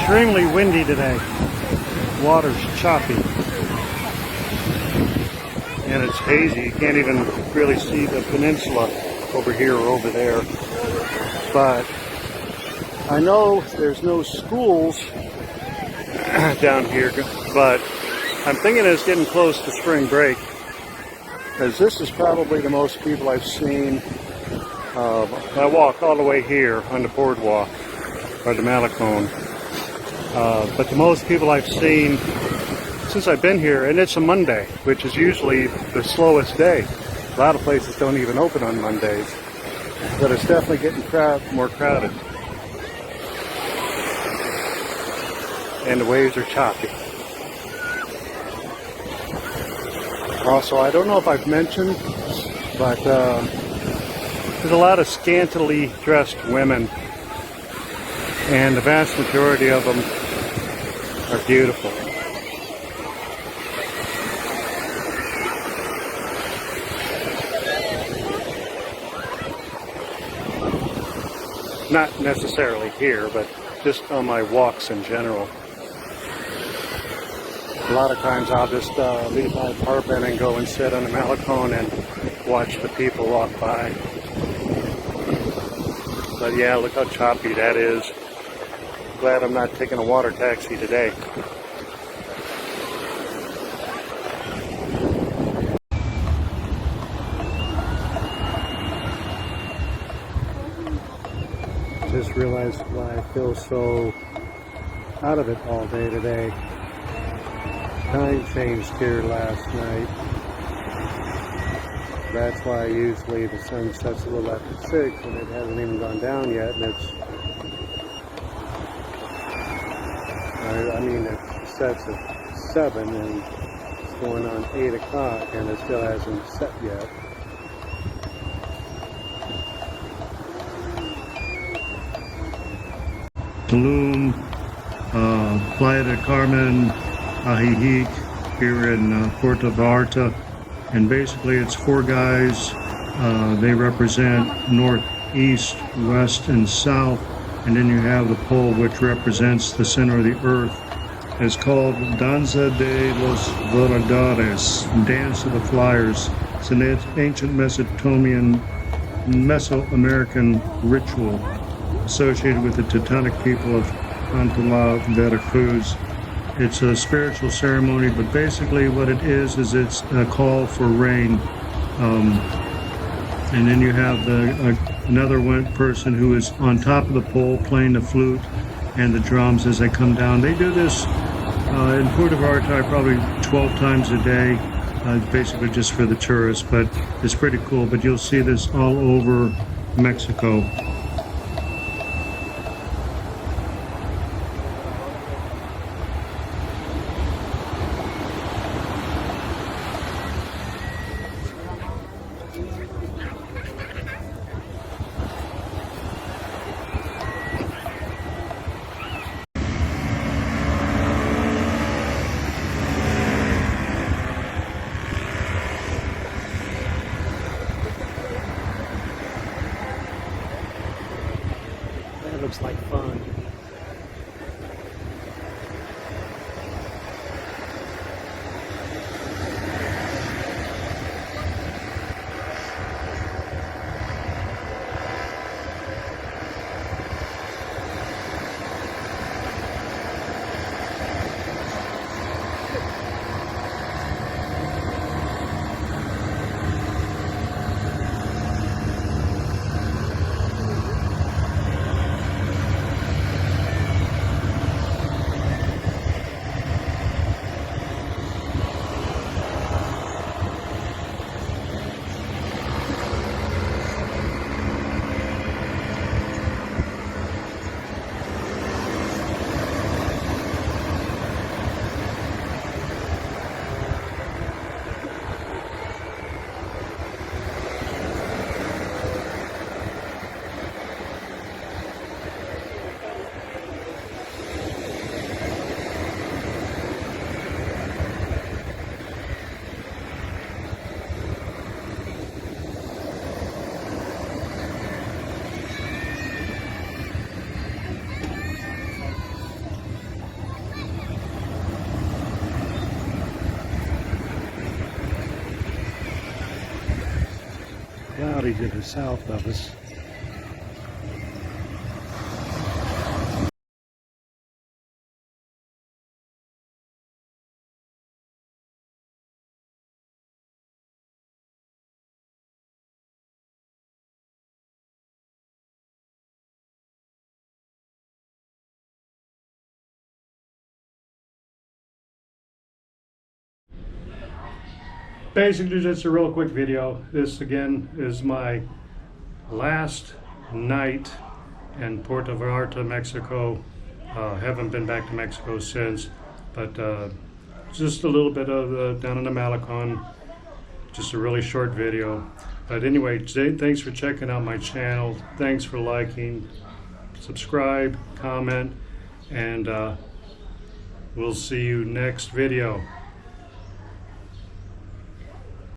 extremely windy today. Water's choppy. And it's hazy. You can't even really see the peninsula over here or over there. But I know there's no schools down here, but I'm thinking it's getting close to spring break, because this is probably the most people I've seen. I walk all the way here on the boardwalk, or the Malecon, but the most people I've seen since I've been here, and it's a Monday, which is usually the slowest day. A lot of places don't even open on Mondays, but it's definitely getting more crowded. And the waves are choppy. Also, I don't know if I've mentioned, but there's a lot of scantily dressed women, and the vast majority of them are beautiful. Not necessarily here, but just on my walks in general. A lot of times I'll just leave my apartment and go and sit on the Malecon and watch the people walk by. But yeah, look how choppy that is. Glad I'm not taking a water taxi today. Just realized why I feel so out of it all day today. Time changed here last night. That's why usually the sun sets a little after 6 and it hasn't even gone down yet, and it's it sets at 7 and it's going on 8 o'clock and it still hasn't set yet. Tulum, Playa del Carmen, Ajijic here in Puerto Vallarta, and basically it's 4 guys. They represent north, east, west, and south, and then you have the pole which represents the center of the earth. It's called Danza de los Voladores, Dance of the Flyers. It's an ancient Mesoamerican ritual associated with the Teutonic people of Antala, Veracruz. It's a spiritual ceremony, but basically what it is it's a call for rain. And then you have another person who is on top of the pole playing the flute and the drums as they come down. They do this in Puerto Vallarta probably 12 times a day, basically just for the tourists, but it's pretty cool. But you'll see this all over Mexico. That looks like fun. cloudy to the south of us. Basically, just a real quick video. This again is my last night in Puerto Vallarta, Mexico. Haven't been back to Mexico since, but just a little bit of down in the Malecon. Just a really short video. But anyway, today, thanks for checking out my channel. Thanks for liking, subscribe, comment, and we'll see you next video.